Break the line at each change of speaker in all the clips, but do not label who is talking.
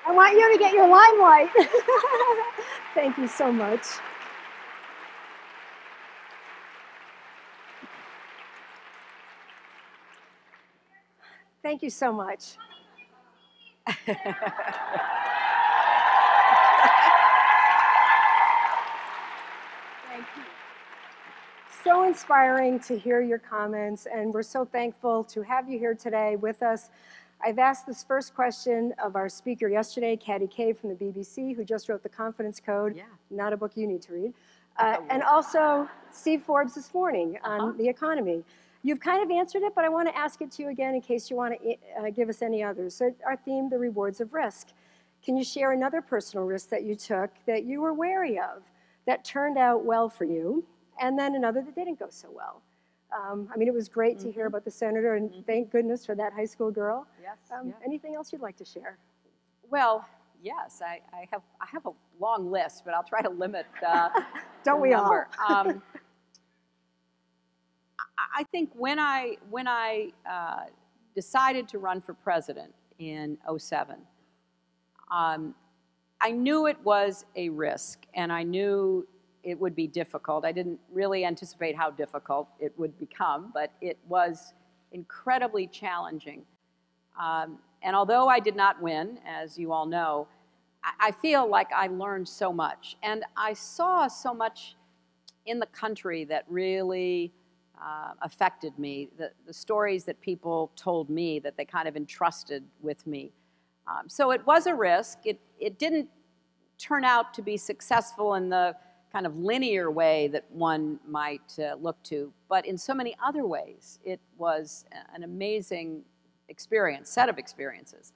I want you to get your limelight. Thank you so much. Thank you so much. Thank you. So inspiring to hear your comments, and we're so thankful to have you here today with us. I've asked this first question of our speaker yesterday, Katty Kay from the BBC, who just wrote The Confidence Code, not a book you need to read, and also Steve Forbes this morning on the economy. You've kind of answered it, but I want to ask it to you again in case you want to give us any others. So our theme, the rewards of risk. Can you share another personal risk that you took that you were wary of that turned out well for you, and then another that didn't go so well? I mean, it was great to hear about the senator, and thank goodness for that high school girl.
Yes.
Anything else you'd like to share?
Well, yes, I have a long list, but I'll try to limit
Don't we all?
I think when I decided to run for president in '07, I knew it was a risk, and I knew it would be difficult. I didn't really anticipate how difficult it would become, but it was incredibly challenging. And although I did not win, as you all know, I feel like I learned so much. And I saw so much in the country that really affected me, the stories that people told me that they kind of entrusted with me. So it was a risk. It didn't turn out to be successful in the kind of linear way that one might look to, but in so many other ways, it was an amazing set of experiences.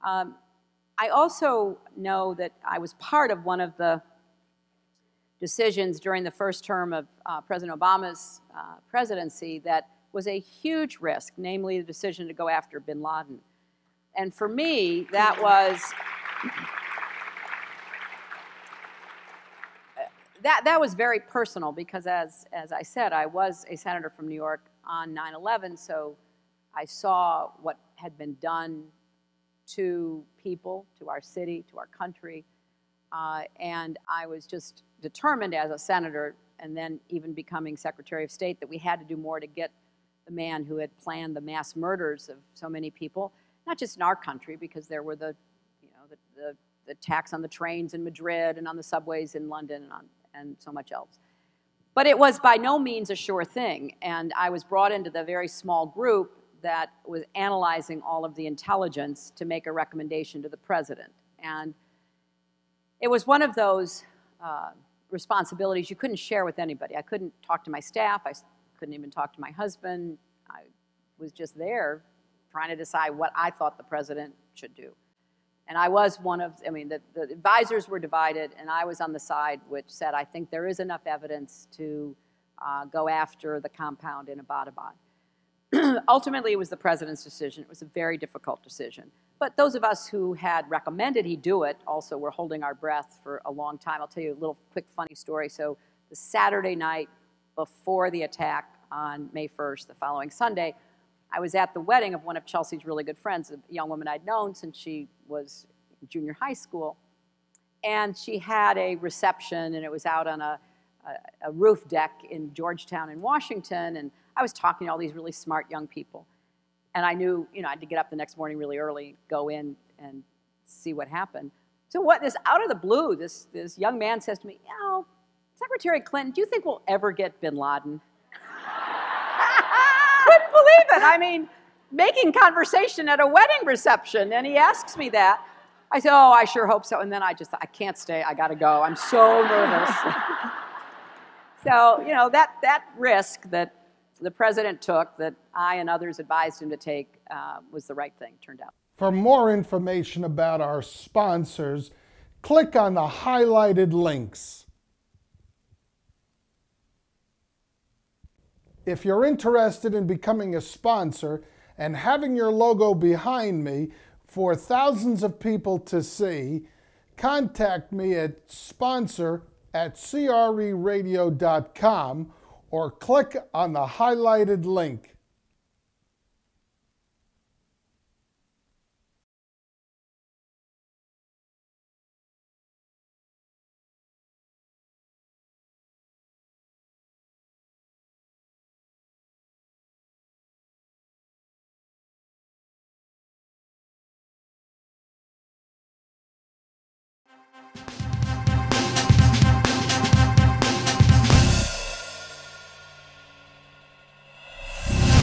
I also know that I was part of one of the decisions during the first term of President Obama's presidency that was a huge risk, namely the decision to go after Bin Laden. And for me, that was that was very personal because, as I said, I was a senator from New York on 9/11, so I saw what had been done to people, to our city, to our country, and I was just determined as a senator, and then even becoming Secretary of State, that we had to do more to get the man who had planned the mass murders of so many people, not just in our country, because there were the attacks on the trains in Madrid and on the subways in London and so much else. But it was by no means a sure thing, and I was brought into the very small group that was analyzing all of the intelligence to make a recommendation to the president. And it was one of those responsibilities you couldn't share with anybody. I couldn't talk to my staff. I couldn't even talk to my husband. I was just there trying to decide what I thought the president should do. And I was one of, the advisors were divided, and I was on the side which said, I think there is enough evidence to go after the compound in Abbottabad. Ultimately, it was the president's decision. It was a very difficult decision. But those of us who had recommended he do it also were holding our breath for a long time. I'll tell you a little quick funny story. So the Saturday night before the attack on May 1st, the following Sunday, I was at the wedding of one of Chelsea's really good friends, a young woman I'd known since she was in junior high school. And she had a reception, and it was out on a roof deck in Georgetown in Washington. And I was talking to all these really smart young people. And I knew, I had to get up the next morning really early, go in and see what happened. So out of the blue, this young man says to me, Secretary Clinton, do you think we'll ever get Bin Laden? Couldn't believe it. Making conversation at a wedding reception, and he asks me that. I said, I sure hope so. And then I can't stay. I got to go. I'm so nervous. So, that risk that the president took, that I and others advised him to take, was the right thing, turned out.
For more information about our sponsors, click on the highlighted links. If you're interested in becoming a sponsor and having your logo behind me, for thousands of people to see, contact me at sponsor@creradio.com or click on the highlighted link.